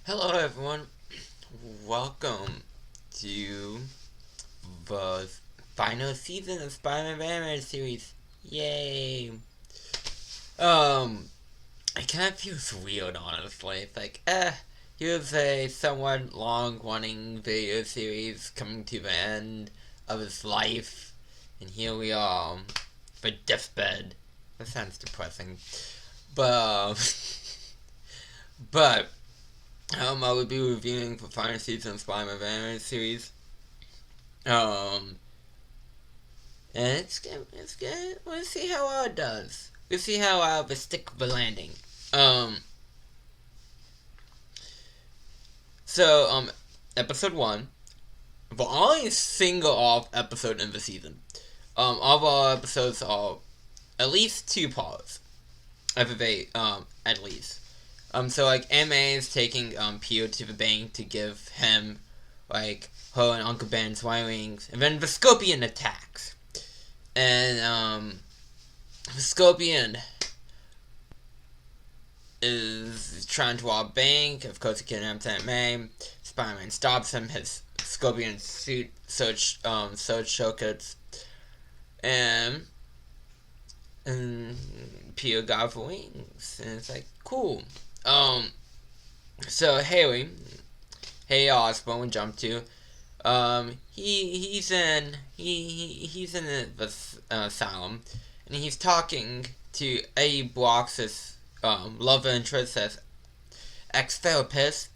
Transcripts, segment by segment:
Hello, everyone. Welcome to the final season of Spider-Man animated series. Yay! Um, it kind of feels weird, honestly. It's like, here's a somewhat long-running video series coming to the end of its life, and here we are, the deathbed. That sounds depressing, but but I will be reviewing the final season of Spider-Man the animated series. Um, and it's good. It's good. We'll see how well it does. We'll see how well the stick the landing. Um, so episode one, the only single off episode in the season. All our episodes are at least two parts. At least. So like MA is taking Pio to the bank to give him like her and Uncle Ben's wings, and then the Scorpion attacks, and the Scorpion is trying to rob a bank. Of course, he kidnaps Aunt May. Spider-Man stops him. His Scorpion suit search showcase, and Pio got the wings, and it's like cool. So Harry Osborn jump to. He's in the asylum, and he's talking to Eddie Brock's love interest as ex-therapist,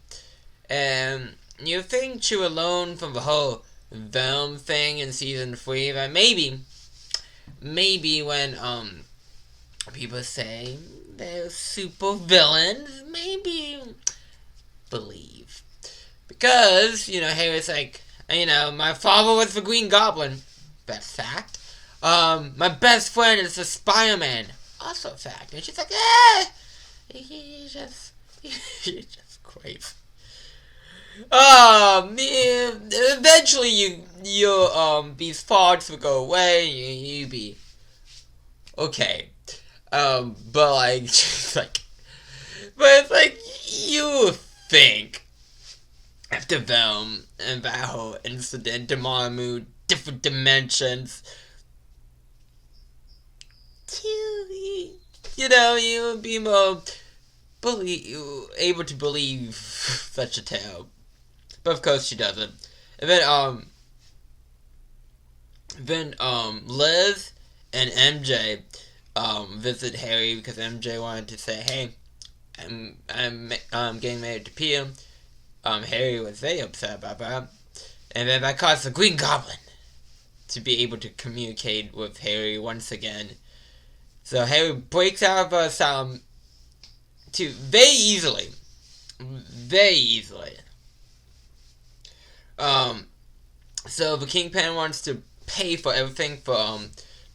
and you think she would learn from the whole Venom thing in season 3 that maybe when people say they're super villains, maybe believe. Because, Harry's like, my father was the Green Goblin. Best fact. My best friend is the Spider-Man. Also fact. And she's like, he's just crazy. Eventually these thoughts will go away, you be okay. But like, just like, but it's like, you think after them and that whole incident, Dormammu, different dimensions, you would be more able to believe such a tale. But of course she doesn't. And then Liz and MJ visit Harry because MJ wanted to say, hey, I'm getting married to Pia. Harry was very upset about that. And then that caused the Green Goblin to be able to communicate with Harry once again. So Harry breaks out of the asylum very easily. Very easily. So the Kingpin wants to pay for everything for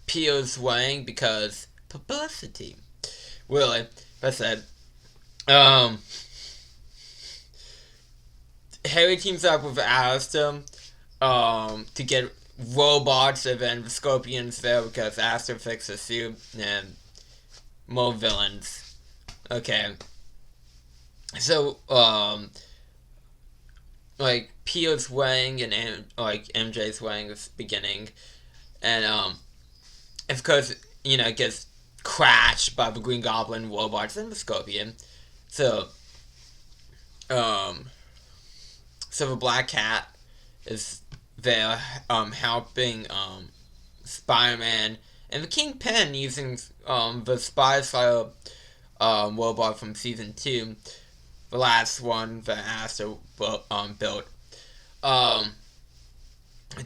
Pio's wedding because publicity. Really, that's it. Harry teams up with Alistair to get robots, and then the Scorpion's there because Alistair fixed the suit, and more villains. Okay. So, like, Pio's wedding and, like, MJ's wedding is beginning, and, of course, it gets crashed by the Green Goblin, robots, and the Scorpion. So, so the Black Cat is there, helping, Spider-Man, and the Kingpin using, the Spy Slayer, robot from season 2, the last one that Aster, built,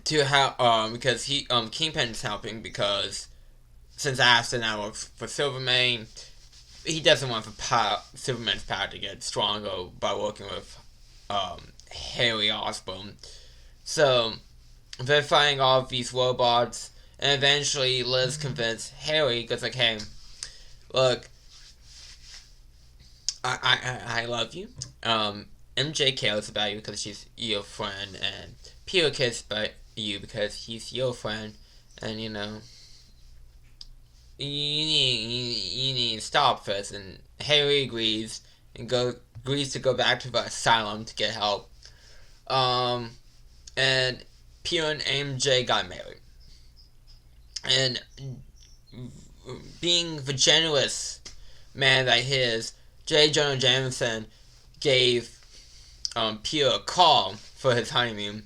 to help, because Kingpin's helping because since Aster now works for Silvermane, he doesn't want Superman's power to get stronger by working with, Harry Osborn. So, they're fighting all of these robots, and eventually Liz convinced Harry, goes like, hey, look, I love you. MJ cares about you because she's your friend, and Peter cares about you because he's your friend, and you need to stop this. And Harry agrees and goes agrees to go back to the asylum to get help. And Pio and MJ got married. And being the generous man that he is, J. Jonah Jameson gave Pio a call for his honeymoon.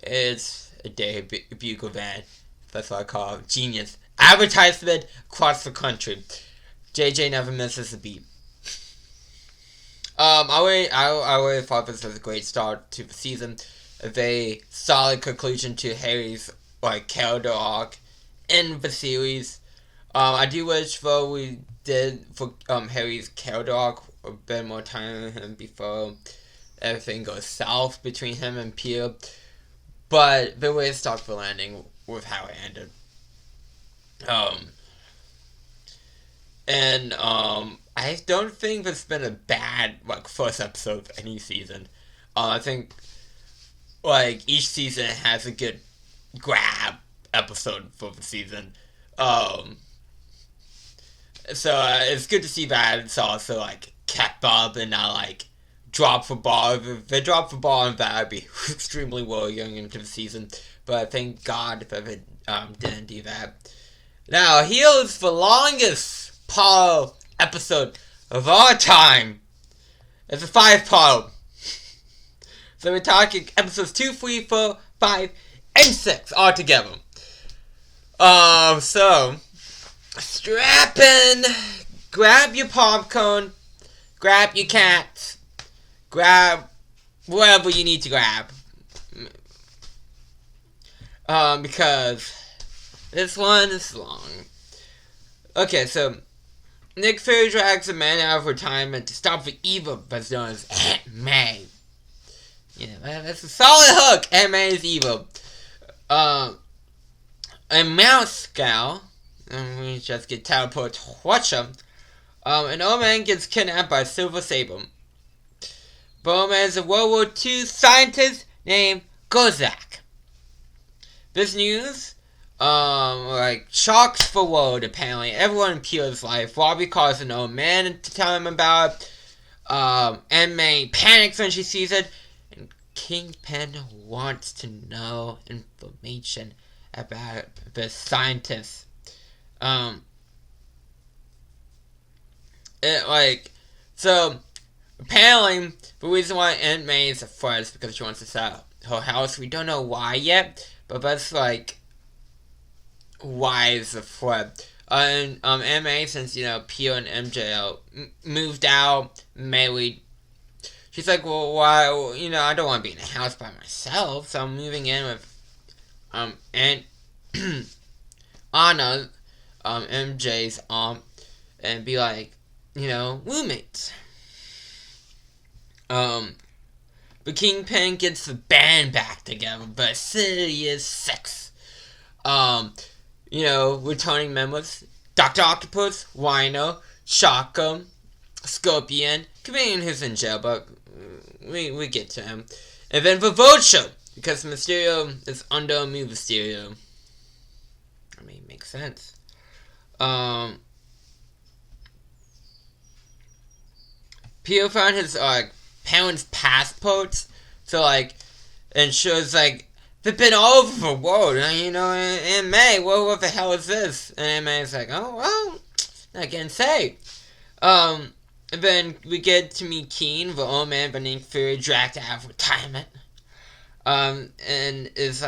It's a day bugle van. That's what I call it. Genius. Advertisement across the country. JJ never misses a beat. I really thought this was a great start to the season. A very solid conclusion to Harry's character arc in the series. I do wish though we did for Harry's character arc a bit more time with him before everything goes south between him and Pio. But the way it stuck the landing with how it ended. I don't think there's been a bad first episode of any season. I think each season has a good grab episode for the season. So it's good to see that it's also kept up and not drop the ball. If they drop the ball on that, I'd be extremely worrying into the season. But thank God that they didn't do that. Now, here's the longest part episode of our time. It's a 5-part. So we're talking episodes 2, 3, 4, 5, and 6 all together. So strap in, grab your popcorn, grab your cats, grab whatever you need to grab. Because this one is long. Okay, so Nick Fury drags a man out of retirement to stop the evil that's known as Aunt May. Yeah, that's a solid hook. Aunt May is evil. A mouse scowl, and we just get teleported to watch him. An old man gets kidnapped by Silver Sable. But old man is a World War II scientist named Gozak. This news shocks the world, apparently. Everyone in Pio's life. Robbie calls an old man to tell him about it. Aunt May panics when she sees it. And Kingpin wants to know information about the scientist. So, apparently, the reason why Aunt May is afraid is because she wants to sell her house. We don't know why yet, but that's why is the threat. And Aunt May, since Pio and MJ moved out, married, she's like, well, why? I don't want to be in a house by myself, so I'm moving in with Aunt Anna, MJ's aunt, and be roommates. But Kingpin gets the band back together, but city is sex. Returning members, Dr. Octopus, Rhino, Shaka, Scorpion, Chameleon who's in jail, but we get to him. And then the Vulture, because Mysterio is under a new Mysterio. I mean, it makes sense. Pio found his parents' passports, so and shows they've been all over the world, Aunt May, what the hell is this? And Aunt May's oh well, I can't say. And then we get to meet Keen, the old man beneath Fury, dragged out of retirement. And is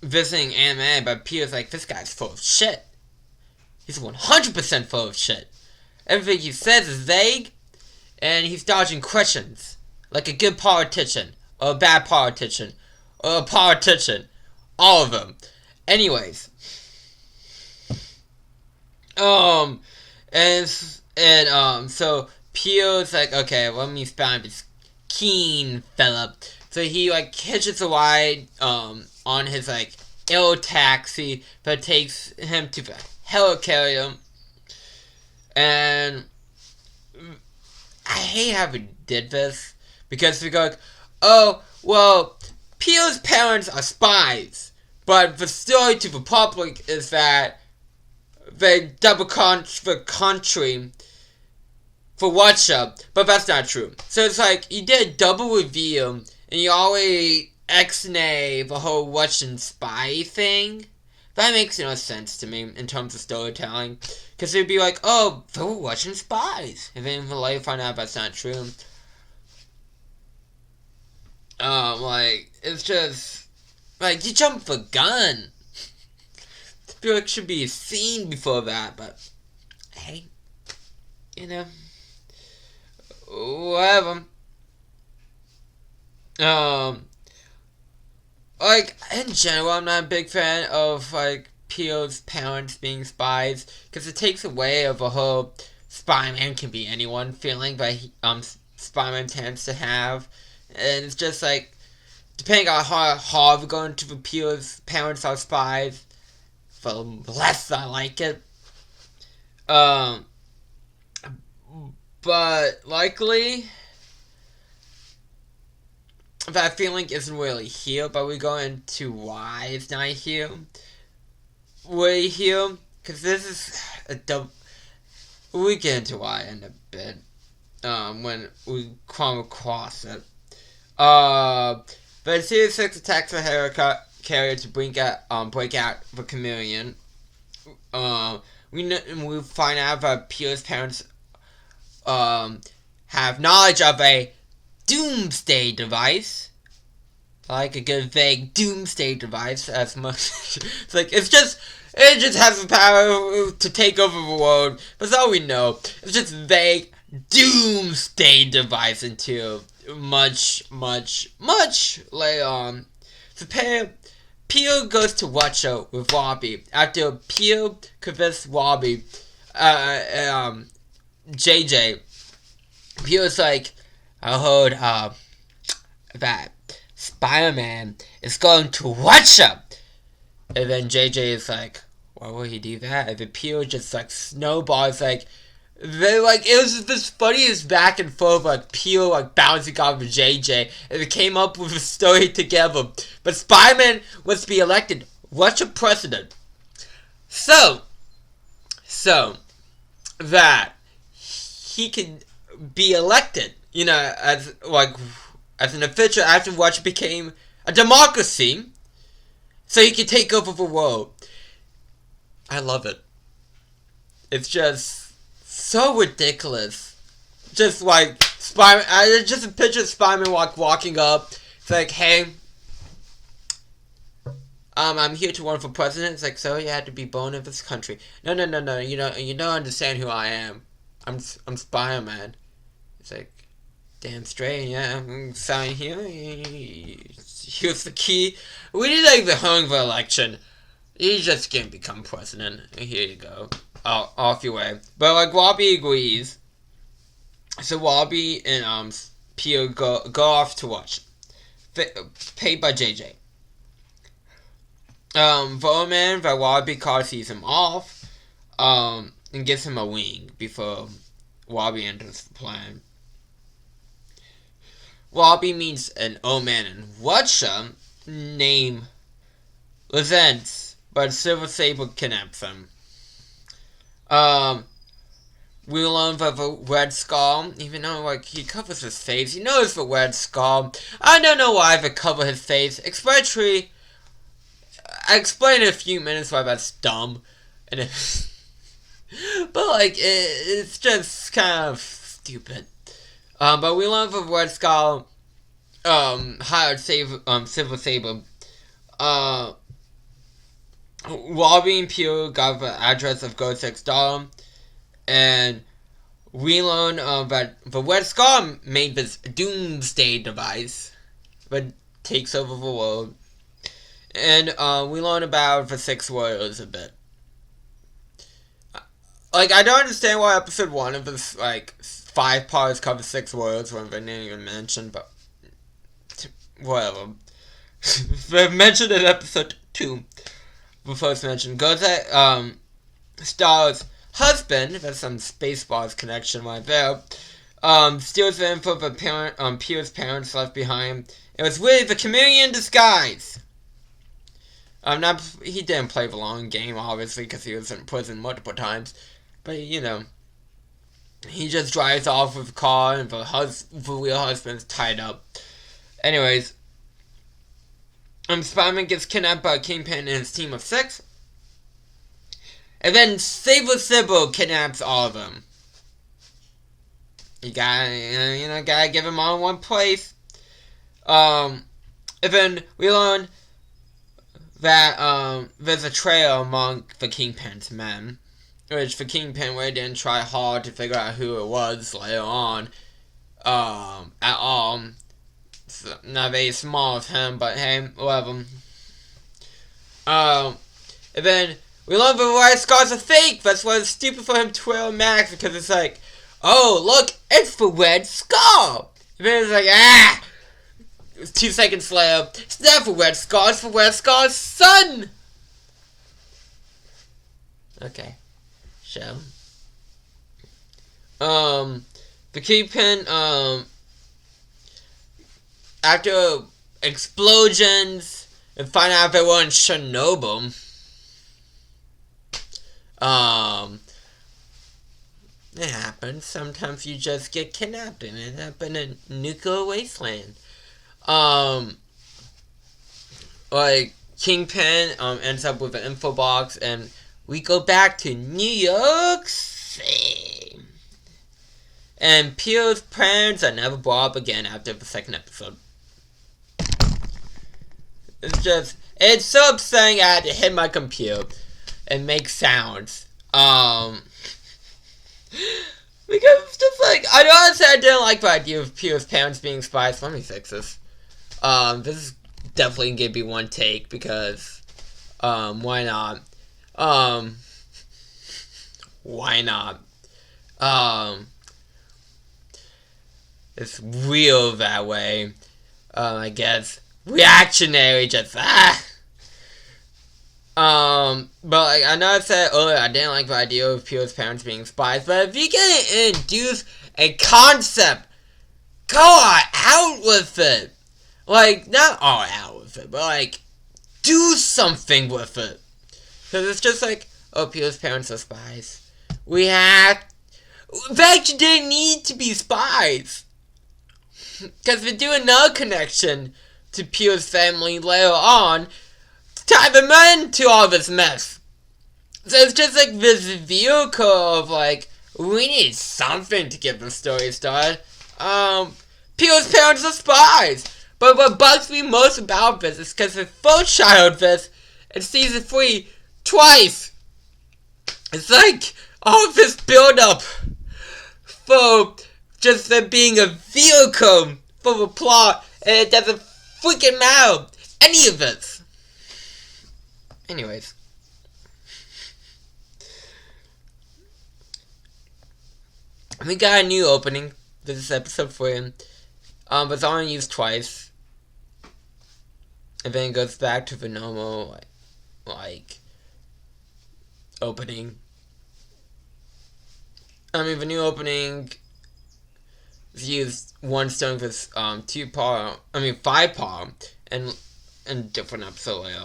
visiting Aunt May, but Pio's this guy's full of shit. He's 100% full of shit. Everything he says is vague, and he's dodging questions, like a good politician, or a bad politician, or a politician. All of them. Anyways. So Pio's okay, let me find this Keen fella. So he hitches a ride on his air taxi that takes him to the helicarrier. And I hate how we did this, because we go oh well, Pio's parents are spies, but the story to the public is that they double-crossed the country for Watcher, but that's not true. So it's like you did a double reveal, and you always X-nay the whole Russian spy thing. That makes no sense to me in terms of storytelling, because it'd be like, oh, they were Russian spies, and then later find out that's not true. Like it's just like you jumped the gun. I feel like it should be seen before that, but hey, you know. Whatever. Like, in general, I'm not a big fan of, like, Peel's parents being spies, because it takes away of a whole Spider-Man can be anyone feeling that Spider-Man tends to have, and it's just, like, depending on how hard we're going to Peel's parents are spies, the less I like it. But likely that feeling isn't really here, but we go into why it's not here. We're here because this is a double. We get into why in a bit. When we come across it. But Series 6 attacks a carrier to break out the Chameleon. We find out that Peter's parents have knowledge of a doomsday device. Like a good vague doomsday device as much. It's like it just has the power to take over the world. That's all we know. It's just vague doomsday device until much later on. So Peter goes to watch out with Robbie. After Peter convinces Robbie, JJ, Peter's like, I heard that Spider-Man is going to watch up. And then JJ is like, why would he do that? And then Peter just like snowballs like, it was this funniest back and forth, like Peter like bouncing off of JJ, and they came up with a story together. But Spider-Man was to be elected Russian president. So that he can be elected, as an official after Russia became a democracy, so he can take over the world. I love it. It's just so ridiculous. Just like Spider-Man, just a picture of Spider-Man walking up. It's like, hey, I'm here to run for president. It's like, so you had to be born in this country. No. You don't understand who I am. I'm Spider-Man. It's like, damn straight, yeah. I'm signing here. Here's the key. We didn't even hung the election. You just can't become president. Here you go. Off your way. But like Robbie agrees. So Robbie and Peter go off to watch. Paid by JJ. The old man that Robbie calls sees him off. And gives him a wing before Robbie enters the plan. Robbie meets an old man in Russia named Lizens, but Silver Saber kidnaps him. We learn that the Red Skull, even though he covers his face, he knows the Red Skull. I don't know why they cover his face, especially. I explained in a few minutes why that's dumb, and but it's just kind of stupid. But we learned that Red Skull hired Silver Saber. Robbie and Peter got the address of Ghost $6, and we learn that the Red Skull made this doomsday device that takes over the world. And we learn about the 6 Warriors a bit. I don't understand why episode 1 of this 5 parts covers 6 Warriors when they didn't even mention, but whatever. They've mentioned in episode 2. The first mention goes at Star's husband. That's some Spaceballs connection right there. Steals the info that Peter's parents left behind. It was really the Chameleon in disguise. He didn't play the long game, obviously, because he was in prison multiple times. But, he just drives off with a car, and the real husband's tied up. Anyways, Spider-Man gets kidnapped by Kingpin and his team of 6. And then Sable Sybil kidnaps all of them. You gotta give them all in one place. And then we learn that there's a trail among the Kingpin's men, which the Kingpin really didn't try hard to figure out who it was later on, at all. It's not very small of him, but hey, whatever. And then we learn the Red Scar's are fake. That's why it's stupid for him to wear a mask, because it's like, oh, look, it's the Red Scar. And then it's like, 2 seconds later, it's not the Red Scar, it's the Red Scar's son. Okay, so, the Kingpin, after explosions, and find out they were in Chernobyl, it happens. Sometimes you just get kidnapped and end up in a nuclear wasteland. Like, Kingpin, ends up with an info box, and we go back to New York City. And Peel's parents are never brought up again after the second episode. It's so upsetting I had to hit my computer and make sounds. Because it's just like, I know I said I didn't like the idea of Peel's parents being spies. Let me fix this. This is definitely gonna be one take because, why not? Why not? It's real that way. I guess. Reactionary, just, But like, I know I said earlier I didn't like the idea of Peel's parents being spies, but if you can introduce a concept, go all out with it. Like, not all out with it, but like, do something with it. Because it's just like, oh, Peel's parents are spies. In fact, you didn't need to be spies. Because we do another connection to Peel's family later on to tie them into all this mess. So it's just like this vehicle of like, we need something to get the story started. Peel's parents are spies. But what bugs me most about this is because they foreshadowed this in season 3 twice. It's like all of this build up for just there being a vehicle for the plot, and it doesn't freaking matter any of this. Anyways, we got a new opening. This is episode 3. But it's only used twice, and then it goes back to the normal like opening. The new opening is used one stone with 5 part, and different episode later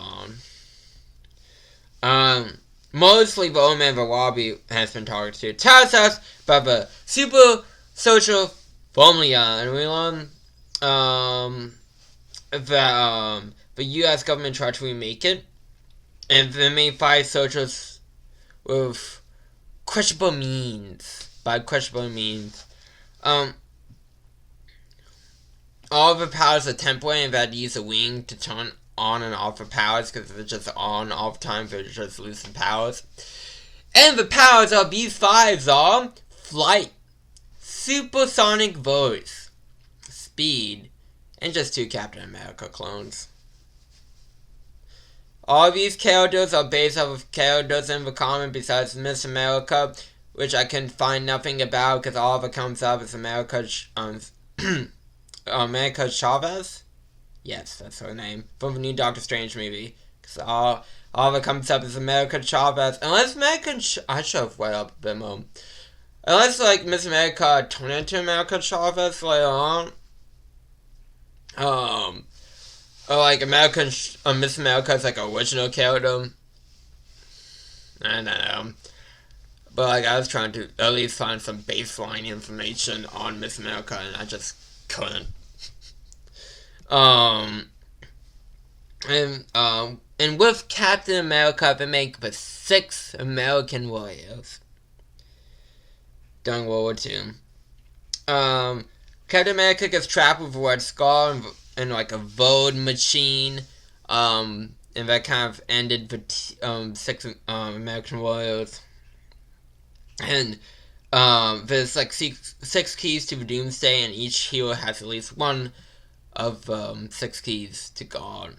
on. Mostly the old man of the lobby has been talked to. Tells us about the super social formula, and we learn that the U.S. government tried to remake it, and they made 5 socials with questionable means. By questionable means, all of the powers are temporary, and that use a wing to turn on and off the powers, because they're just on all the time, they're just losing powers. And the powers of these 5s are flight, supersonic voice, speed, and just 2 Captain America clones. All these characters are based off of characters in the comic besides Miss America, which I can find nothing about because all of it comes up as America Chavez? Yes, that's her name. From the new Doctor Strange movie. Because all of it comes up as America Chavez. Unless I should have read up a bit more. Unless, like, Miss America turned into America Chavez later on. Or, like, Miss America is, like, an original character. I don't know. But like I was trying to at least find some baseline information on Miss America, and I just couldn't. Um, and with Captain America, they make the 6 American warriors during World War II. Captain America gets trapped with a Red Skull and like a vote machine. And that kind of ended the 6 American warriors. And there's like 6 keys to the Doomsday, and each hero has at least one of 6 keys to God.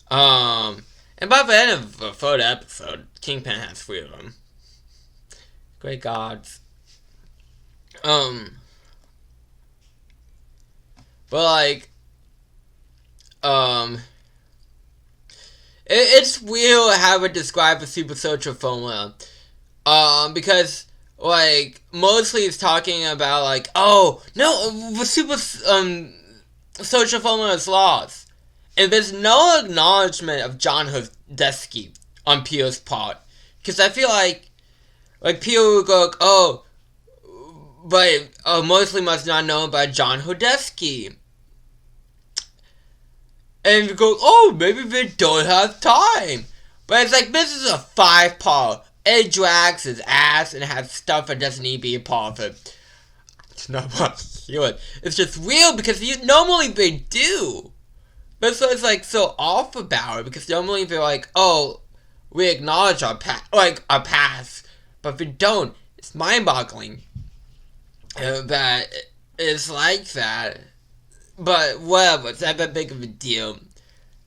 And by the end of the 3rd episode, Kingpin has 3 of them. Great gods. But like, it's weird how to describe the super soldier formula. Because like mostly it's talking about like, oh no, the super soldier formula is lost, and there's no acknowledgement of John Hodesky on Peter's part. Because I feel like Peter would go, oh, but mostly must not know about John Hodesky. And you go, oh, maybe they don't have time. But it's like, this is a 5-part. It drags his ass and has stuff that doesn't need to be a part of it. It's not what it's just real because normally they do. But so it's like so off about it because normally they're like, oh, we acknowledge our past, but they don't. It's mind-boggling that it's like that. But whatever, it's not that big of a deal.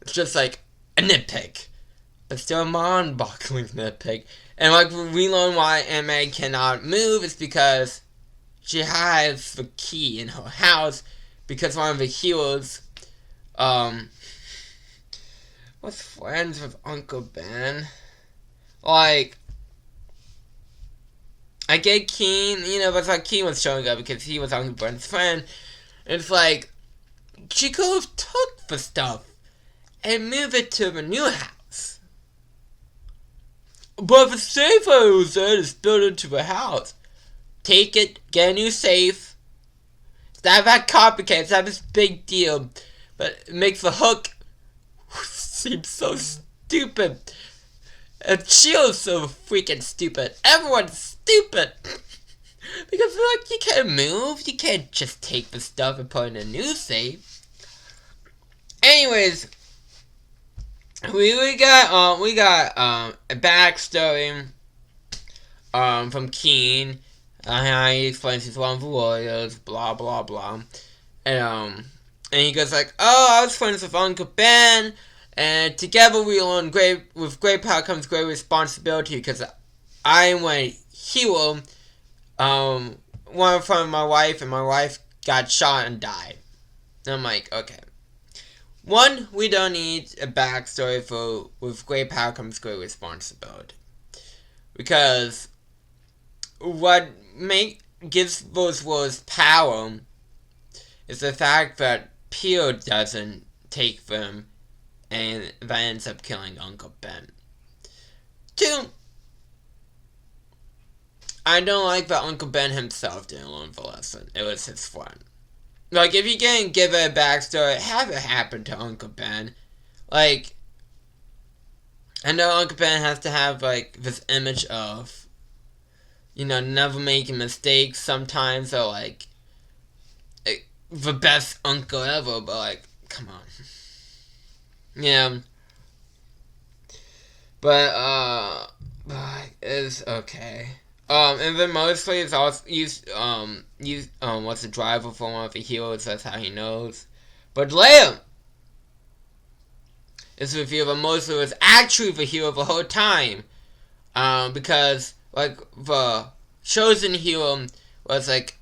It's just like a nitpick, but still a mind-boggling nitpick. And like we learn why Emma cannot move is because she has the key in her house because one of the heroes was friends with Uncle Ben. Like, I get Keen, but like Keen was showing up because he was Uncle Ben's friend. It's like, she could have took the stuff and moved it to the new house. But the safe I was there is built into the house. Take it, get a new safe. It's not that complicated, it's not this big deal. But it makes the Hook seem so stupid. And Shield's so freaking stupid. Everyone's stupid. Because like you can't move, you can't just take the stuff and put it in a new safe. Anyways, we got a backstory from Keen. How he explains he's one of the warriors, blah blah blah, and he goes like, oh, I was friends with Uncle Ben, and together we learned with great power comes great responsibility because I went hero. One from my wife, and my wife got shot and died. And I'm like, okay. One, we don't need a backstory for with great power comes great responsibility. Because what gives those words power is the fact that Peter doesn't take them, and that ends up killing Uncle Ben. 2, I don't like that Uncle Ben himself didn't learn the lesson. It was his friend. Like, if you're gonna give it a backstory, have it happen to Uncle Ben. Like, I know Uncle Ben has to have, like, this image of, never making mistakes sometimes, or, like, the best uncle ever, but, like, come on. Yeah. But, it's okay. And then mostly it's also what's the driver for one of the heroes, that's how he knows. But later, it's revealed that mostly was actually the hero the whole time. Because, like, the chosen hero was, like,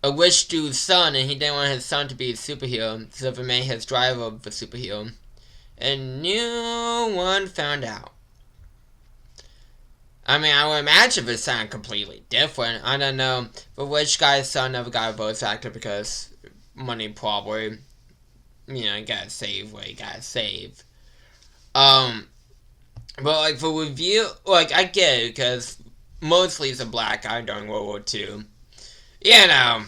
a rich dude's son, and he didn't want his son to be a superhero, so they made his driver the superhero. And no one found out. I mean, I would imagine it sounded completely different. I don't know. The rich guy's son never got a voice actor because money probably. You gotta save what you gotta save. But, like, for review, like, I get it, because mostly it's a black guy during World War II. You know,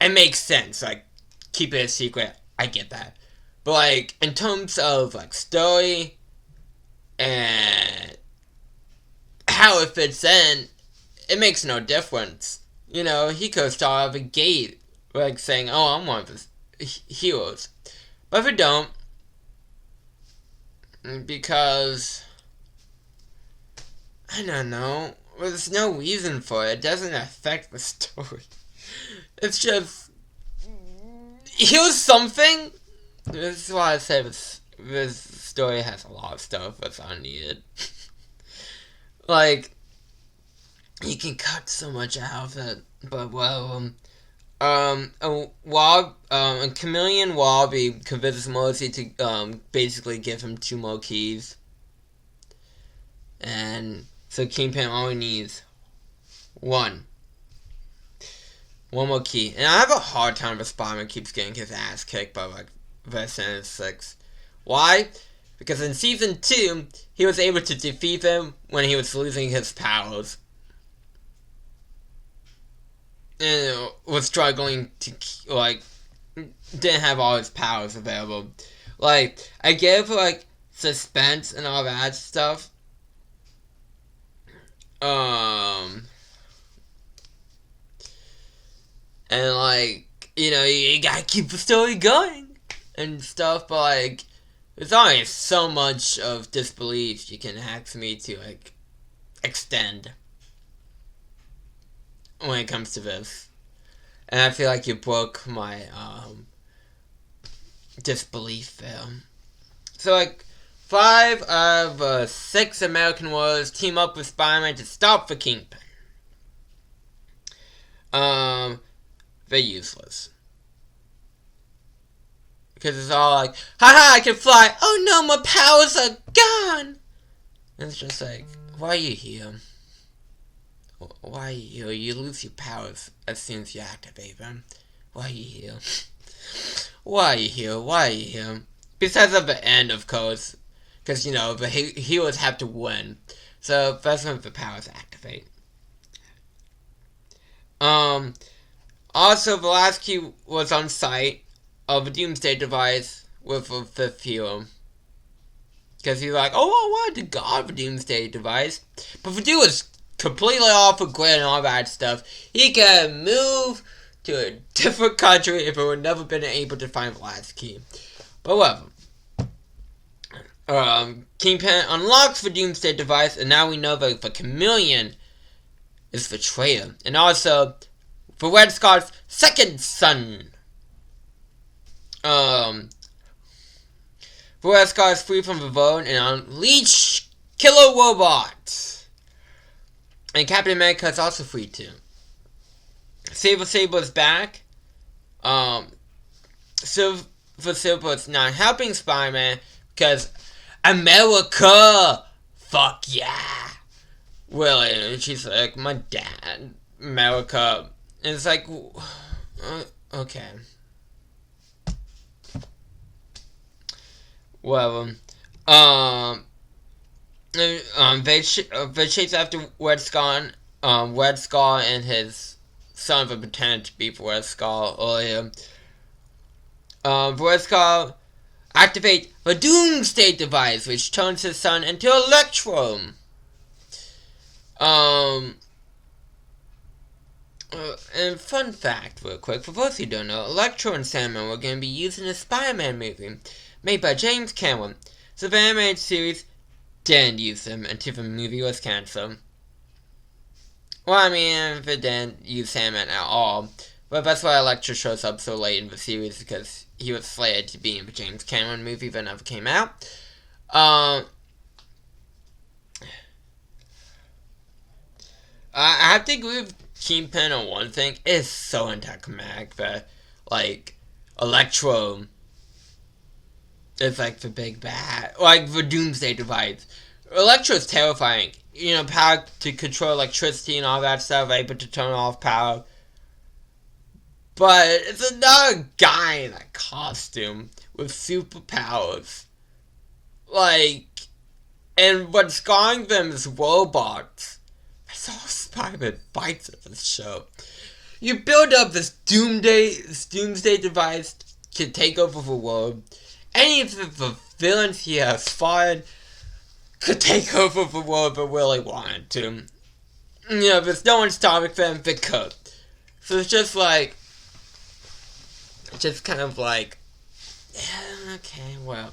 it makes sense, like, keep it a secret, I get that. But, like, in terms of, like, story and how it fits in, it makes no difference. You know, he could start out of a gate, like, saying, oh, I'm one of the heroes. But if it don't, because I don't know. There's no reason for it. It doesn't affect the story. It's just here's something. This is why I say this story has a lot of stuff that's unneeded. Like you can cut so much out of it, but well, a chameleon Wallaby convinces Morrissey to basically give him 2 more keys, and so Kingpin only needs one more key. And I have a hard time with Spider-Man keeps getting his ass kicked by, like, Veteran 6. Why? Because in Season 2, he was able to defeat him when he was losing his powers. And was struggling to, like, didn't have all his powers available. Like, I get it for, like, suspense and all that stuff. And, like, you know, you gotta keep the story going and stuff, but, like, there's only so much of disbelief you can ask me to, like, extend when it comes to this. And I feel like you broke my, disbelief there. So, like, 5 of 6 American warriors team up with Spider-Man to stop the Kingpin. They're useless. Because it's all like, haha, I can fly. Oh no, my powers are gone. And it's just like, why are you here? Why are you here? You lose your powers as soon as you activate them. Why are you here? Why are you here? Why are you here? Besides of the end, of course. Because, you know, the heroes have to win. So, that's when the powers activate. Also, the last key was on site of a Doomsday device with a 5th hero. Because he's like, oh, I wanted to guard the Doomsday device. But Voodoo was completely off the grid and all that stuff. He could move to a different country if it would never been able to find the last key. But whatever. Kingpin unlocks the Doomsday device, and now we know that the Chameleon is the traitor. And also, the Red Scar's second son. The Red Scar is free from the vote and unleash killer robots. And Captain America is also free too. Silver Sable is back. Silver Sable is not helping Spider-Man because America! Fuck yeah! Really, and she's like, my dad, America. And it's like, okay. Well, they chase after Red Skull, Red Skull and his son were pretended to be Red Skull earlier. Red Skull activate the Doomsday device, which turns his son into Electro. And fun fact, real quick, for those who don't know, Electro and Sandman were going to be used in a Spider-Man movie made by James Cameron. So the animated series didn't use them until the movie was cancelled. Well, I mean, they didn't use Sandman at all. But that's why Electro shows up so late in the series, because he was slated to be in the James Cameron movie that never came out. I have to agree with Kingpin on one thing. It is so anticlimactic that, like, Electro is like the big bad, like the Doomsday device. Electro is terrifying. You know, power to control electricity and all that stuff, able to turn off power. But it's another guy in a costume with superpowers. Like, And what's scarring them is robots. That's all Spider-Man fights in this show. You build up this doomsday device to take over the world. Any of the villains he has fought could take over the world if they really wanted to. You know, there's no one stopping them, they could. So it's just like, kind of like, yeah, okay, well,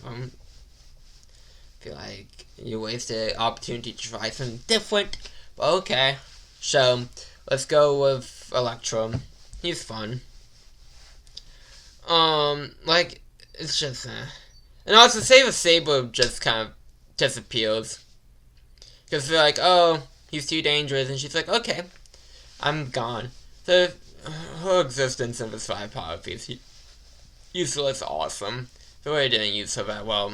feel like you wasted an opportunity to try something different, but okay. So, let's go with Electro. He's fun. Like, it's just, And also, Saber just kind of disappears. Because they're like, oh, he's too dangerous, and she's like, okay, I'm gone. So, her existence in this 5 power piece, useless, awesome. The way I didn't use her that well.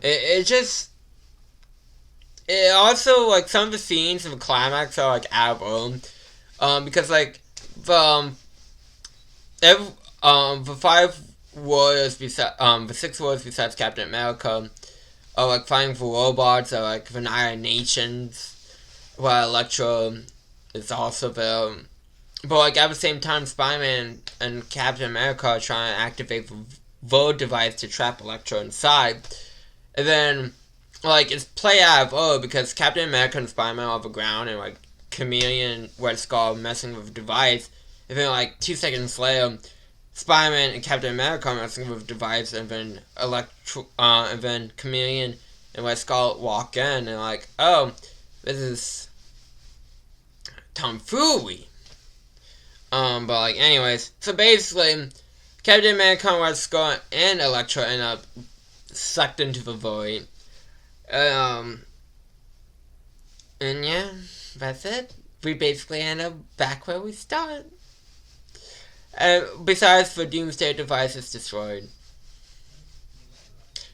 It also, like, some of the scenes of the climax are, like, out of room. Because, like, the 5 warriors the 6 warriors besides Captain America are, like, fighting for robots, or, like, the United Nations, while Electro is also there. But, like, at the same time, Spider-Man and Captain America are trying to activate the Void device to trap Electro inside. And then, like, it's play out of because Captain America and Spider-Man are off the ground, and, like, Chameleon and Red Skull messing with the device. And then, like, 2 seconds later, Spider-Man and Captain America are messing with the device, and then and then Chameleon and Red Skull walk in, and, like, oh, this is tomfoolery. But, like, anyways, so basically, Captain America, Red Skull, and Electro end up sucked into the void. And yeah, that's it. We basically end up back where we started. Besides, the Doomsday device is destroyed.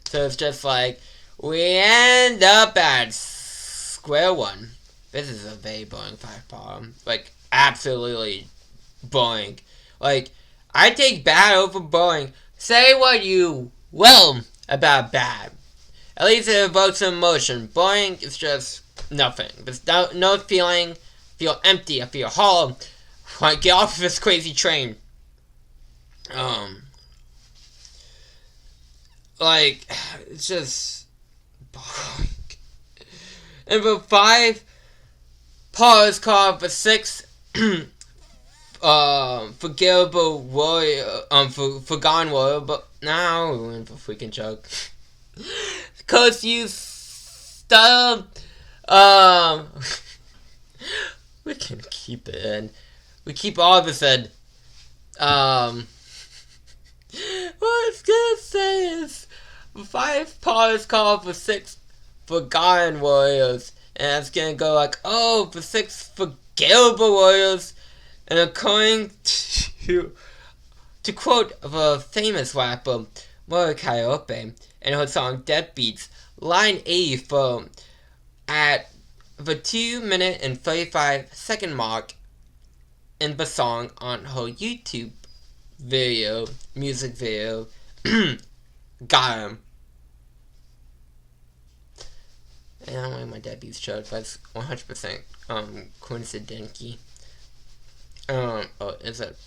So it's just like, we end up at square one. This is a very boring 5 power. Like, absolutely boring. Like, I take bad over boring. Say what you will about bad. At least it evokes some emotion. Boring is just nothing. There's no feeling. I feel empty. I feel hollow. Like, get off of this crazy train. Like, it's just boring. And the 5 powers called the 6 forgettable warrior, forgotten warrior, but now we went for freaking joke. Cause you we can keep it in. We keep all of this in. What I was gonna say is, 5 powers called for 6 forgotten warriors, and it's gonna go like, oh, for 6 forgettable warriors. And according to quote the famous rapper Mordecai Ope in her song Deadbeats, line 84, at the 2-minute and 35-second mark in the song on her YouTube music video, got him. And I'm wearing my Deadbeats shirt, but it's 100% coincidental. Oh, is it?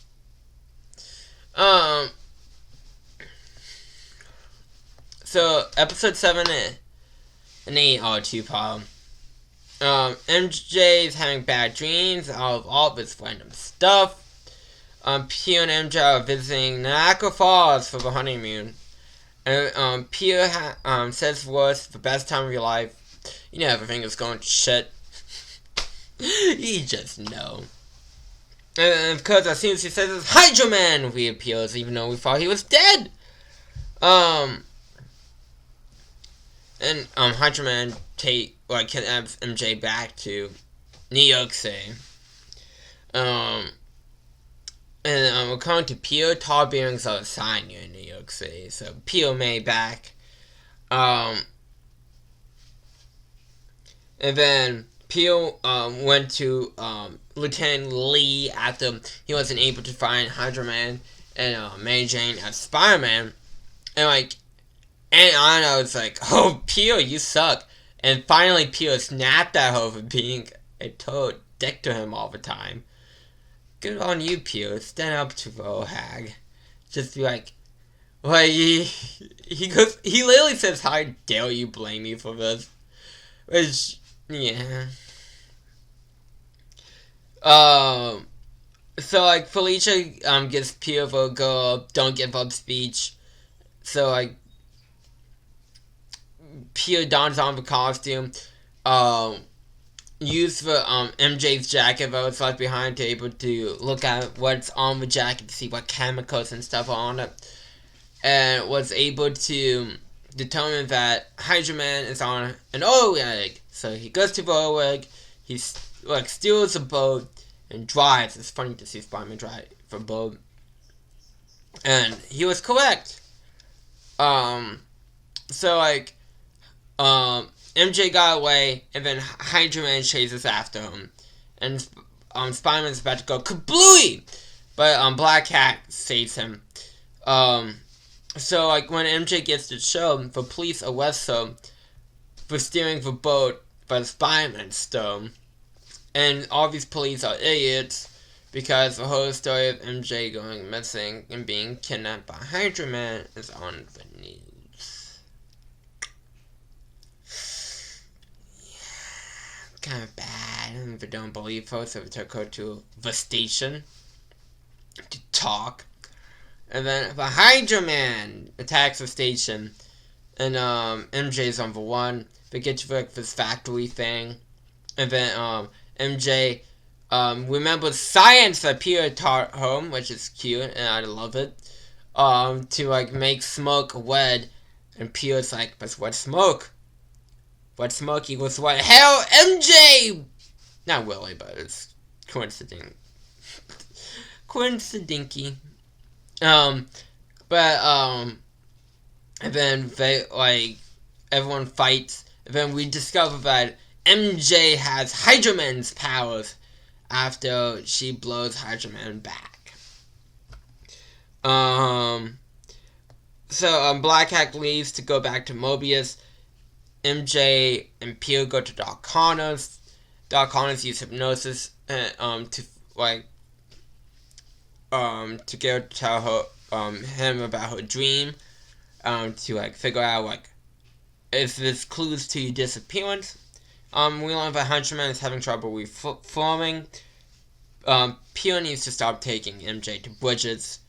So, episode 7 and 8 are 2 power. MJ is having bad dreams of all this random stuff. Peter and MJ are visiting Niagara Falls for the honeymoon. And Peter says was the best time of your life. You know everything is going to shit. You just know. And of course, as soon as he says this, Hydro Man reappears, even though we thought he was dead. And Hydro Man kidnaps MJ back to New York City. And according to Peter, tall buildings are a sign here in New York City. So Peter made back. And then Peter went to Lieutenant Lee after he wasn't able to find Hydro Man, and Mary Jane as Spider-Man, and like Aunt Anna was like, "Oh, Peter, you suck," and finally Peter snapped at her for being a total dick to him all the time. Good on you, Peter. Stand up to the old hag. Just be like, well, he goes, he literally says, "How dare you blame me for this?" Which, yeah. Um, so like Felicia gives Peter the girl "Don't give up" speech. So like Peter dons on the costume. Um, use the MJ's jacket that was left behind to able to look at what's on the jacket to see what chemicals and stuff are on it, and was able to determine that Hydra Man is on an oil rig. So he goes to the oil rig, he like steals a boat and drives. It's funny to see Spider-Man drive a boat, and he was correct. So like MJ got away, and then Hydra Man chases after him, and Spider-Man's about to go kablooey, but Black Cat saves him. So like when MJ gets to show, the police arrest him for steering the boat, but Spider-Man stole. And all these police are idiots because the whole story of MJ going missing and being kidnapped by Hydra Man is on the news. Kind of bad. If you don't believe her, so we took her to the station to talk. And then the Hydra Man attacks the station, and MJ's on the one. They get to like this factory thing, and then MJ remembers science that Peter taught home, which is cute, and I love it. To like make smoke red, and Peter's like, "But what smoke? What smoke equals what?" Hell, MJ! Not really, but it's coincident. Coincidinky. And then they, like, everyone fights, and then we discover that MJ has Hydra Man's powers after she blows Hydra Man back. So, Black Cat leaves to go back to Mobius. MJ and Peter go to Doc Connors. Doc Connors uses hypnosis, to, like, to get to tell her, him about her dream, to, like, figure out, like, if there's clues to your disappearance. We learn that Hydra Man is having trouble reforming. Peter needs to stop taking MJ to bridges,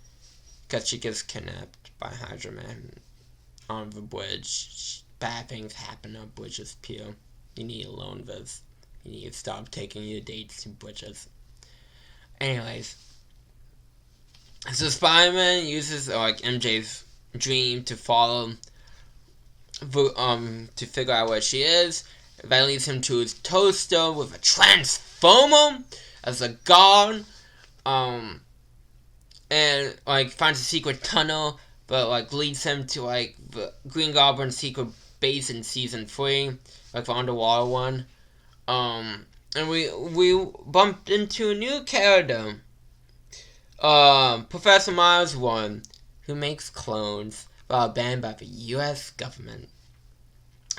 because she gets kidnapped by Hydra Man on the bridge. Bad things happen on bridges, Peter. You need to learn this. You need to stop taking your dates to bridges. Anyways. So Spider-Man uses like MJ's dream to follow, to figure out where she is. That leads him to his toaster with a transformer as a guard, and like finds a secret tunnel, but like leads him to like the Green Goblin's secret base in season 3, like the underwater one. And we bumped into a new character. Professor Miles One, who makes clones banned by the U.S. government.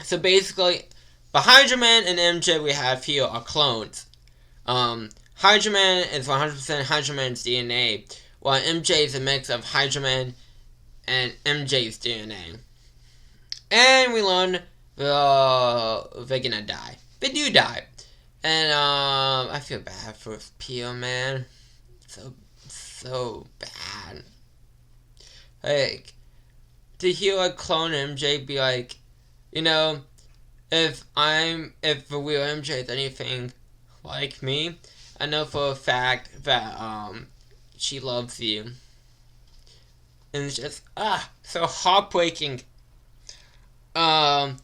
So basically, the Hydra Man and MJ we have here are clones. Hydra Man is 100% Hydra Man's DNA, while MJ is a mix of Hydra Man and MJ's DNA. And we learn they're gonna die. They do die. And I feel bad for Peter, man. So bad. Like, to hear a clone MJ be like, you know, if the real MJ is anything like me, I know for a fact that she loves you. And it's just so heartbreaking. And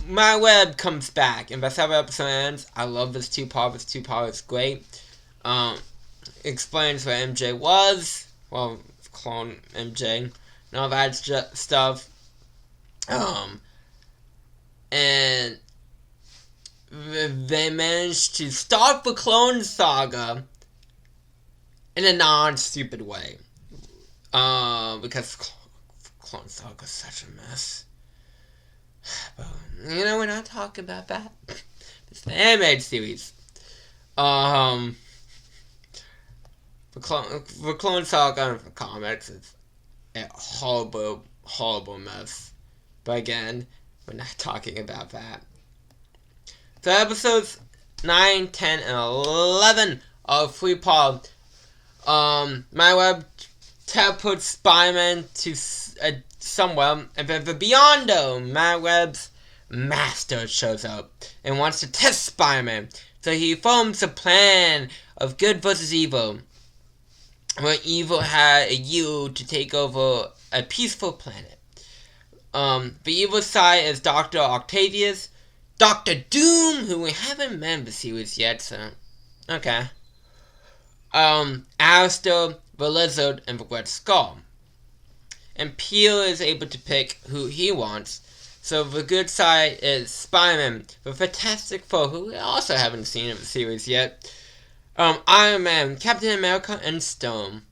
my web comes back, and that's how the episode ends. I love this two-part. This two-part is great. Explains what MJ was. Well, clone MJ. And all that stuff. And they managed to stop the clone saga in a non-stupid way. Because Clone Saga is such a mess. But, we're not talking about that. It's the animated series. For Clone Saga and for comics, it's a horrible, horrible mess. But again, we're not talking about that. So episodes 9, 10, and 11 of Free Paul. My web teleports Spider-Man to somewhere, and then the Beyond my web's master shows up and wants to test Spider-Man. So he forms a plan of good versus evil, where evil had a you to take over a peaceful planet. The evil side is Dr. Octavius, Dr. Doom, who we haven't met in the series yet, so okay. Alistair, the Lizard, and the Red Skull. And Peel is able to pick who he wants. So the good side is Spider-Man, the Fantastic Four, who we also haven't seen in the series yet. Iron Man, Captain America, and Storm.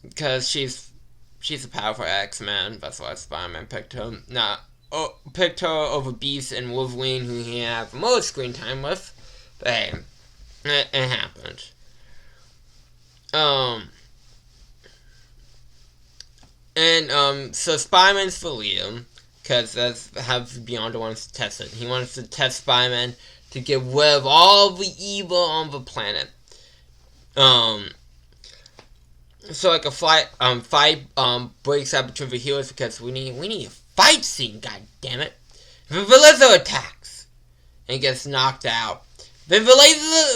Because she's a powerful X-Man, that's why Spider-Man picked her. Picked her over Beast and Wolverine, who he had more screen time with. But hey, it happened. So Spider-Man's for Liam, because that's how Beyond wants to test it. He wants to test Spider-Man to get rid of all the evil on the planet. So like a fight breaks out between the heroes because we need a fight scene, god damn it. The Lizard attacks and gets knocked out. Then the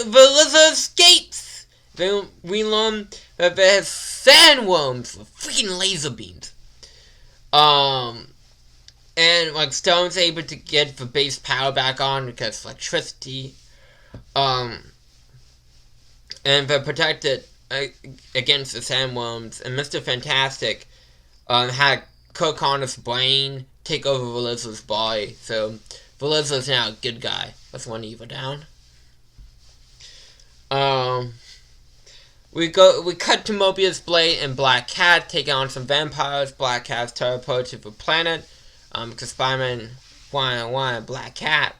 Lizard escapes. Then we learn that there's sandworms with freaking laser beams. And like Stone's able to get the base power back on because electricity. And they're protected against the sandworms. And Mr. Fantastic had Kirk Connor's brain take over the Lizard's body. So the Lizard's now a good guy. That's one evil down. We cut to Mobius, Blade, and Black Cat taking on some vampires. Black Cat's teleported to the planet because Spider-Man wanted a Black Cat.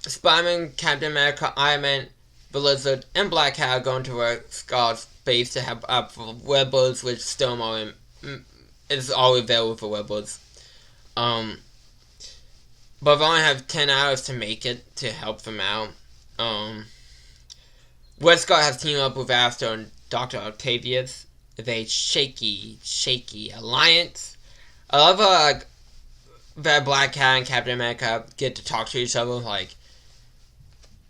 Spider-Man, Captain America, Iron Man, the Lizard, and Black Cat are going to Red Skull's base to help up for Rebels, which still is always available for Rebels. But they only have 10 hours to make it to help them out. Red Skull has teamed up with Astro and Dr. Octavius. It's a shaky alliance. I love how that Black Cat and Captain America get to talk to each other,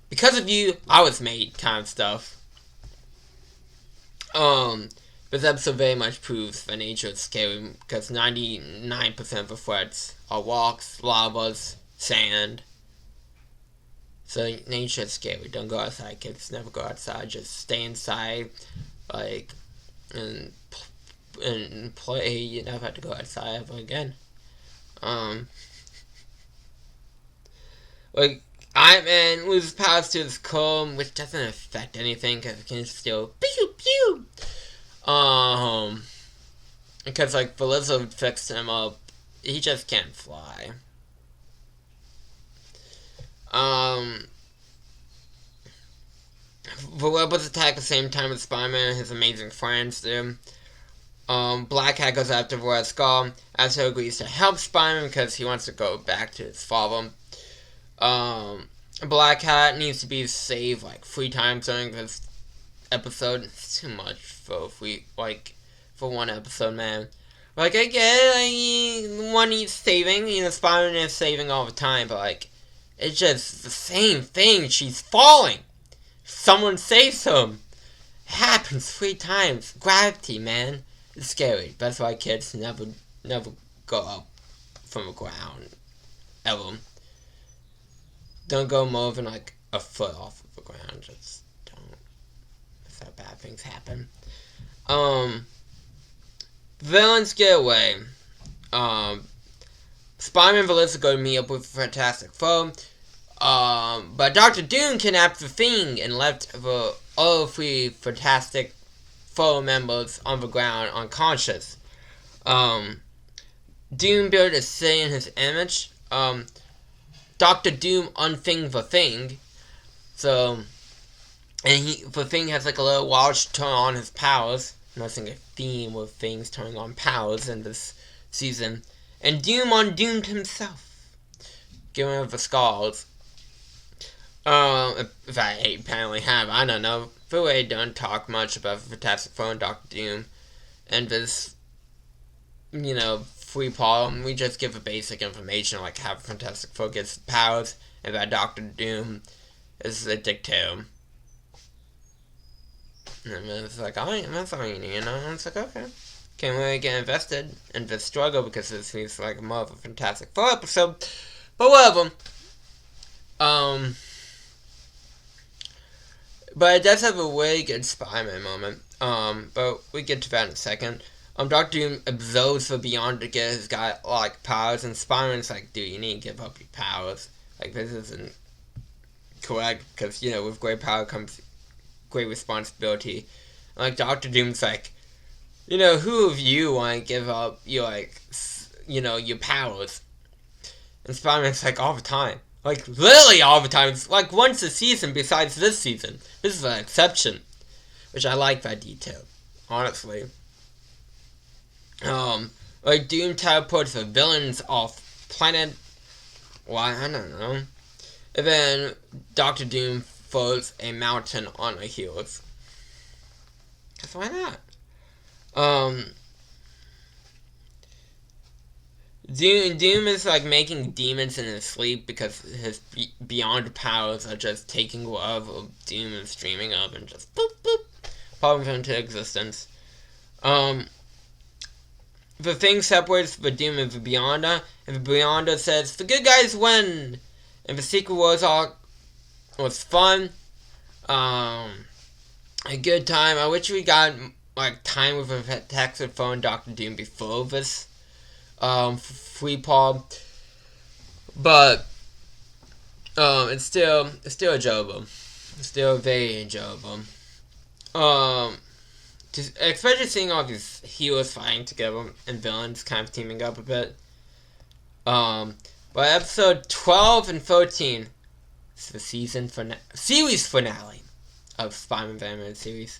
because of you, I was made kind of stuff. This episode very much proves that nature is scary because 99% of the threats are rocks, lavas, sand. So nature is scary. Don't go outside, kids. Never go outside. Just stay inside, and play. You never have to go outside ever again. Iron Man loses powers to his comb, which doesn't affect anything because it can still pew pew. Because the Lizard fixed him up, he just can't fly. The Rebels attack at the same time as Spider-Man and his amazing friends do. Black Cat goes after Red Skull. Astro agrees to help Spider-Man because he wants to go back to his father. Black Cat needs to be saved 3 times during this episode. It's too much for one episode, man. I get it, one needs saving, Spider-Man is saving all the time, but it's just the same thing. She's falling. Someone saves him. It happens 3 times. Gravity, man. It's scary. That's why kids never go up from the ground. Ever. Don't go more than a foot off of the ground. Just don't. That's how bad things happen. Villains get away. Spider-Man and Melissa go to meet up with the Fantastic Four. But Dr. Doom kidnapped the Thing and left the other 3 Fantastic Four members on the ground unconscious. Doom built a city in his image. Dr. Doom unthinged the Thing. So, and the Thing has like a little watch to turn on his powers. Noticing a theme with things turning on powers in this season. And Doom undoomed himself, getting rid of the scars. If I apparently have, I don't know. The way don't talk much about the Fantastic Four and Dr. Doom. And this, free part, we just give the basic information, like how the Fantastic Four gets powers, and that Dr. Doom is a dictator. And it's like, alright, that's all you need, And it's like, okay. Can't really get invested in the struggle because this seems like more of a Fantastic Four episode. But whatever. But it does have a really good Spider-Man moment. But we get to that in a second. Dr. Doom absorbs the Beyond to get his guy, powers, and Spider-Man's like, dude, you need to give up your powers. Like, this isn't correct, because, with great power comes great responsibility. And, Dr. Doom's like, who of you want to give up your, your powers? And Spider-Man's like, all the time. Literally all the time. It's once a season besides this season. This is an exception. Which I like that detail. Honestly. Doom teleports the villains off planet. Why? I don't know. And then Dr. Doom throws a mountain on the heroes. Because why not? Doom is making demons in his sleep because his beyond powers are just taking whatever Doom is dreaming of and just boop boop popping them into existence. The Thing separates the Doom and the Beyonder, and the Beyonder says the good guys win. And the Secret Wars was fun. A good time. I wish we got time with a Fantastic Four and Dr. Doom before this free fall, but it's still enjoyable. It's still very enjoyable. Especially seeing all these heroes fighting together and villains kind of teaming up a bit. But episode 12 and 13 is the series finale of Spider-Man Venom series.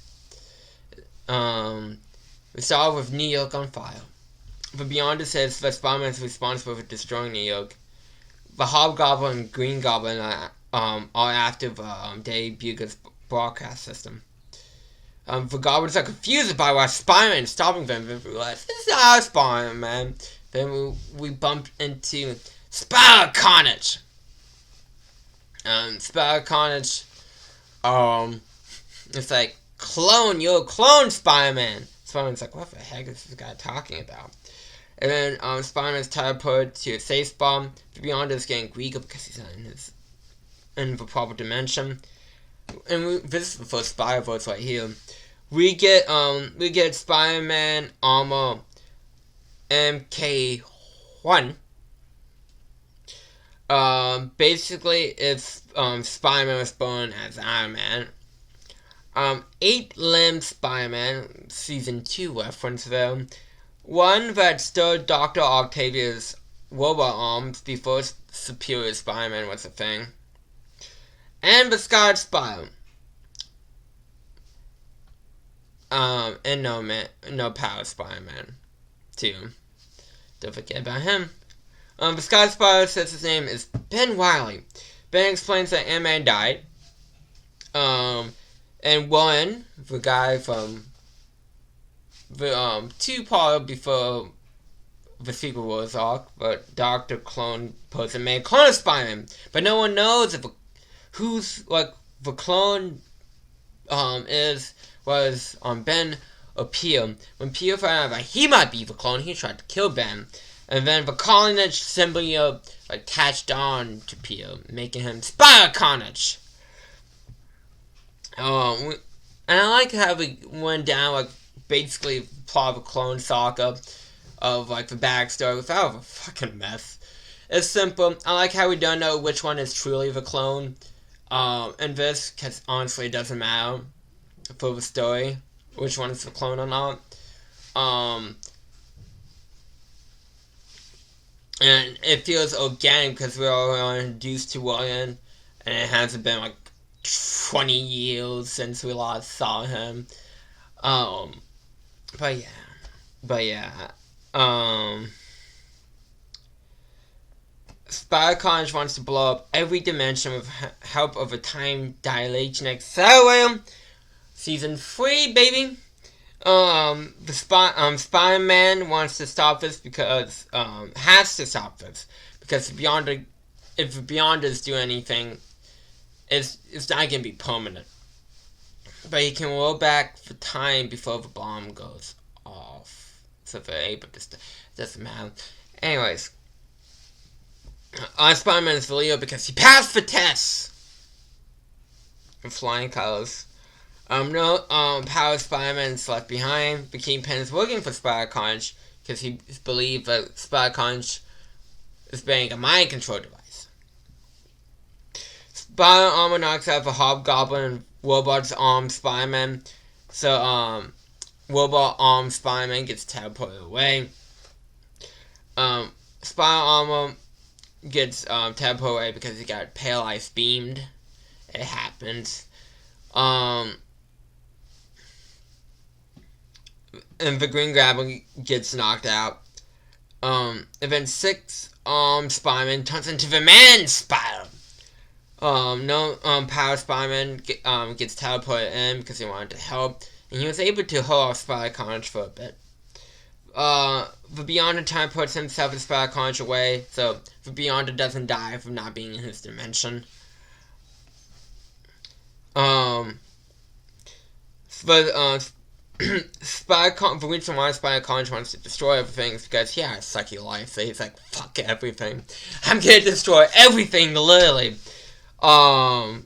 We start with New York on fire. The Beyonder says that Spider-Man is responsible for destroying New York. The Hobgoblin and Green Goblin are after the Daily Bugle's broadcast system. The Goblins are confused by why Spider-Man is stopping them. They realize, this is our Spider-Man. Then we bump into Spider Carnage. Spider Carnage, it's like, you're a clone, Spider-Man. Spider-Man's like, what the heck is this guy talking about? And then Spider-Man's teleported to a safe spawn. The Beyonder is getting weaker because he's not in the proper dimension. And this is the first Spider-Verse right here. We get Spider-Man armor MK1. Basically, it's Spider-Man was born as Iron Man. 8-limbed Spider-Man, Season 2 reference there. One that stole Dr. Octavius' robot arms before Superior Spider-Man was a thing. And the Scarlet Spider. And no Power Spider-Man, too. Don't forget about him. The Scarlet Spider says his name is Ben Wiley. Ben explains that Ant-Man died. And Warren, the guy from the 2-part before the Secret Wars arc, but Dr. Clone person made a clone of Spider-Man. But no one knows if who's the clone was Ben or Peter. When Peter found out that he might be the clone, he tried to kill Ben. And then the Carnage symbiote attached on to Peter, making him Spider Carnage. And I like how we went down basically plot of a clone saga. of like the backstory without a fucking mess. It's simple. I like how we don't know which one is truly the clone. In this, because honestly, it doesn't matter for the story which one is the clone or not. And it feels organic because we're all introduced to William, and it hasn't been like 20 years since we last saw him. But yeah. Spider-Con wants to blow up every dimension with help of a time dilation accelerator. Season 3, baby. Spider-Man wants to stop this because, has to stop this because if the Beyonders do anything, it's not gonna be permanent. But he can roll back the time before the bomb goes off. So they're able to, it doesn't matter. Anyways, Spider-Man is the leader because he passed the test in flying colors. No power Spider-Man is left behind. The Kingpin is working for Spider-Conch because he believes that Spider-Conch is being a mind control device. Spider-Armor knocks out the Hobgoblin and Robot's armed Spider-Man. So, Robot armed Spider-Man gets teleported away. Spider-Armor gets teleported away because he got paralyzed beamed. It happens. And the Green Goblin gets knocked out. And then 6 Spider-Man turns into the Man Spider. Power Spider-Man gets teleported in because he wanted to help, and he was able to hold off Spider-Conch for a bit. The Beyonder teleports himself and Spider-Conch away, so the Beyonder doesn't die from not being in his dimension. The reason why Spider-Conch wants to destroy everything is because he had a sucky life, so he's like, fuck everything. I'm gonna destroy everything, literally. The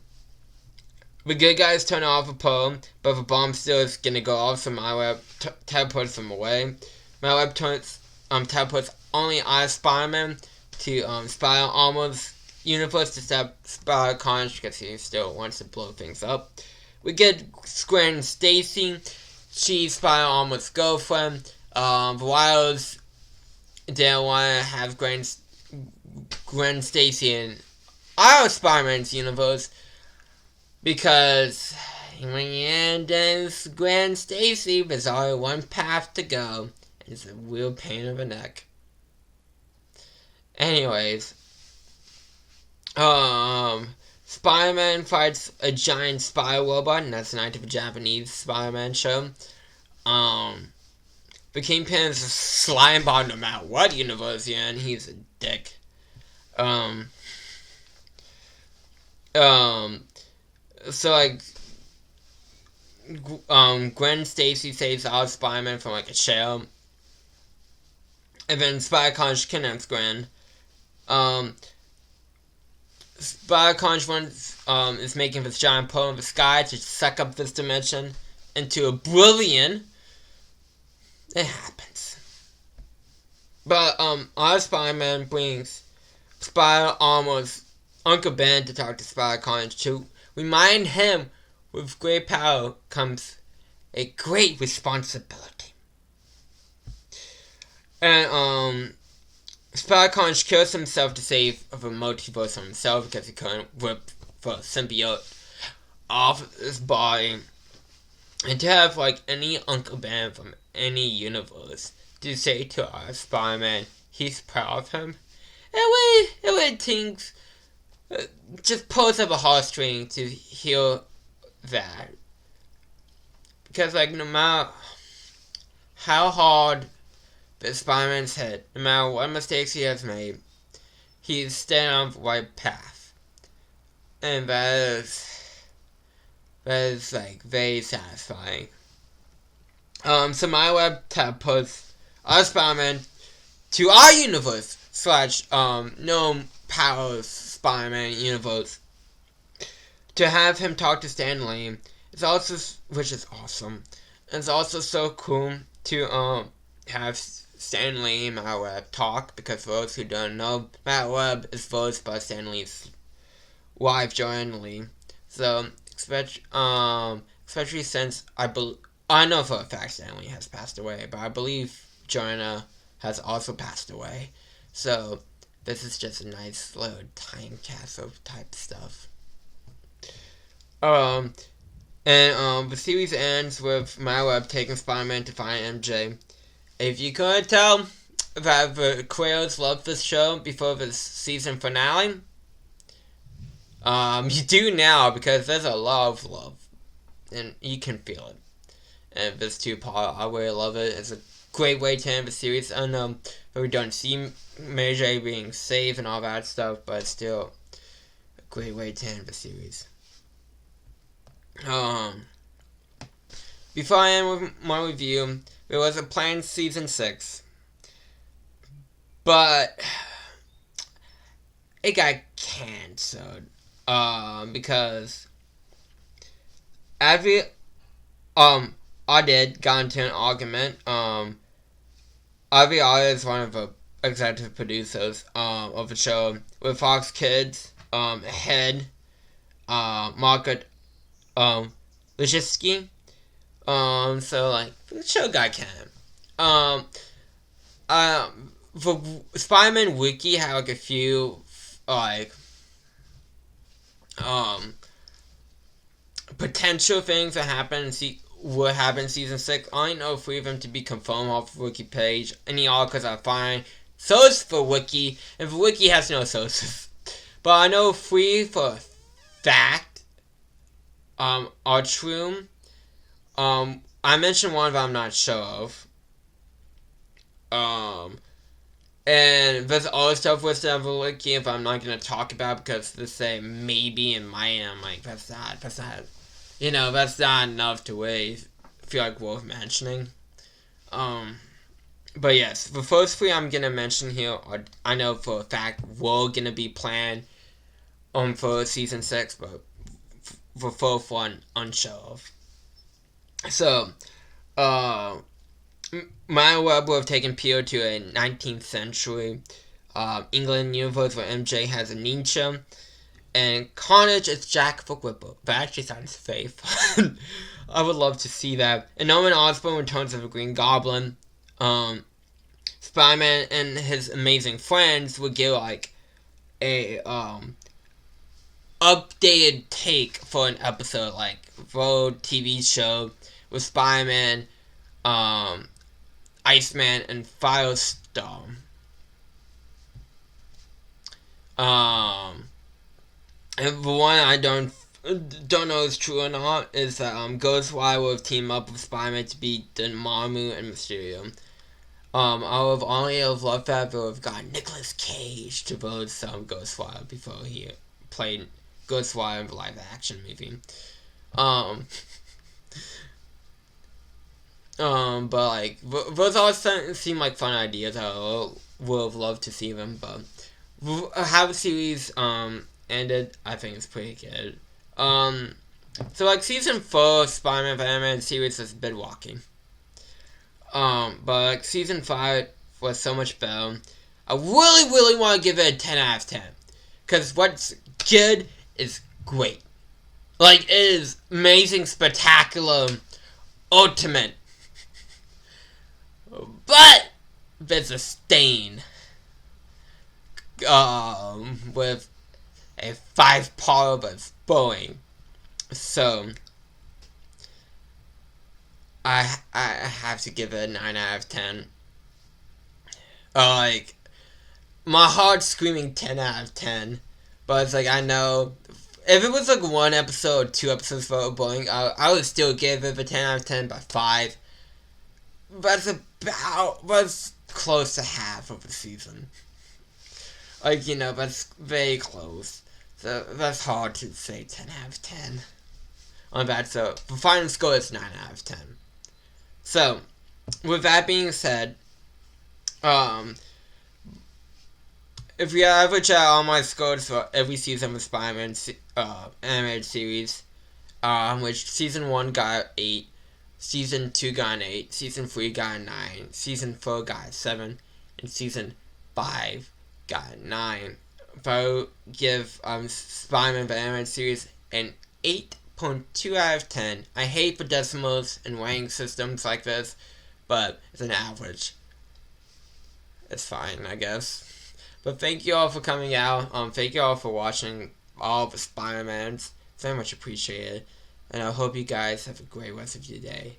good guys turn off a bomb, but the bomb still is gonna go off, so Myweb teleports them away. Myweb teleports only Spider-Man to Spider-Armor's universe to stop Spider-Conch because he still wants to blow things up. We get Gwen Stacy. She's Spider-Armor's girlfriend. The Wilds didn't want to have Gwen Stacy in our Spider-Man's universe because when you end as Gwen Stacy, there's only one path to go. It's a real pain in the neck. Anyways, Spider-Man fights a giant spider robot, and that's the night of a Japanese Spider-Man show. The Kingpin is a slime ball no matter what universe you're in. He's a dick. So like, Gwen Stacy saves all Spider-Man from like a shell, and then Spider-Conch kidnaps Gwen. Spider-Conch is making this giant pearl in the sky to suck up this dimension into oblivion. It happens. But our Spider-Man brings Spider-Armor's Uncle Ben to talk to Spider-Conch to remind him with great power comes a great responsibility. And Spider-Conch kills himself to save the multiverse on himself because he couldn't rip the symbiote off his body. And to have like any Uncle Ben from any universe to say to our Spider-Man he's proud of him, it would think just pulls up a heartstring to hear that. Because like no matter how hard the Spider-Man's hit, no matter what mistakes he has made, he's staying on the right path. And that is like very satisfying. So my web tab puts our Spider-Man to our universe / no powers Spider-Man universe to have him talk to Stan Lee. It's also, which is awesome. It's also so cool to have Stan Lee and Matt Webb talk, because for those who don't know, Matt Webb is voiced by Stan Lee's wife, Joanne Lee. So, especially since I know for a fact Stan Lee has passed away, but I believe Joanna has also passed away. So, this is just a nice little time capsule type stuff. The series ends with Matt Webb taking Spider-Man to find MJ. If you couldn't tell that the creators loved this show before the season finale, you do now, because there's a lot of love, and you can feel it. And this two-part, I really love it. It's a great way to end the series. I know we don't see Mary J being saved and all that stuff, but it's still a great way to end the series. Before I end with my review, there was a planned season 6, but it got canceled. Because Avi, I got into an argument. Avi is one of the executive producers, of the show, with Fox Kids, head, Margaret, Leszewski. So, like, the show got canned. The Spider-Man Wiki had, like, a few, like, potential things that would happen in season 6. I only know 3 of them to be confirmed off the Wiki page. Any articles I find source for Wiki, and the Wiki has no sources. But I know 3 for a fact are true. I mentioned one that I'm not sure of. And there's other stuff with the Wiki if I'm not going to talk about, because they say maybe and might, and I'm like, that's not, that's not enough to feel like worth mentioning. But yes, the first 3 I'm going to mention here are, I know for a fact, were going to be planned for season 6, but the 4th one, unsure of. So, my Webb would have taken Peter to a 19th century England universe where MJ has amnesia, and Carnage is Jack the Ripper. That actually sounds very fun. I would love to see that. And Norman Osborn returns as a Green Goblin. Spider-Man and his amazing friends would get like a updated take for an episode, like Road TV show with Spider-Man, Iceman, and Firestorm. And the one I don't know is true or not is that Ghostwire will team up with Spider-Man to beat Dormammu and Mysterio. I would only have loved that, but we've got Nicolas Cage to voice Ghostwire before he played Ghostwire in the live action movie. But like, those all seem like fun ideas. I would have loved to see them, but how the series ended, I think it's pretty good. So like season 4 of Spider-Man the Animated Series was a bit walking. But like season 5 was so much better. I really want to give it a 10 out of 10. Because what's good is great. Like, it is amazing, spectacular, ultimate. But there's a stain with a 5-part of spoiling. So I have to give it a 9 out of 10. Like, my heart's screaming 10 out of 10. But it's like, I know, if it was like 1 episode or 2 episodes for bullying, I would still give it a 10 out of 10 by 5. That's close to half of the season. Like, that's very close. So that's hard to say 10 out of 10 on that. So the final score is 9 out of 10. So, with that being said, if you average out all my scores for every season of Spider-Man animated series, which season 1 got 8, Season 2 got an 8, Season 3 got a 9, Season 4 got a 7, and Season 5 got a 9. But give Spider-Man the Animated Series an 8.2 out of 10. I hate the decimals and weighing systems like this, but it's an average. It's fine, I guess. But thank you all for coming out. Thank you all for watching all the Spider-Mans. Very much appreciated. And I hope you guys have a great rest of your day.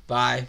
Bye.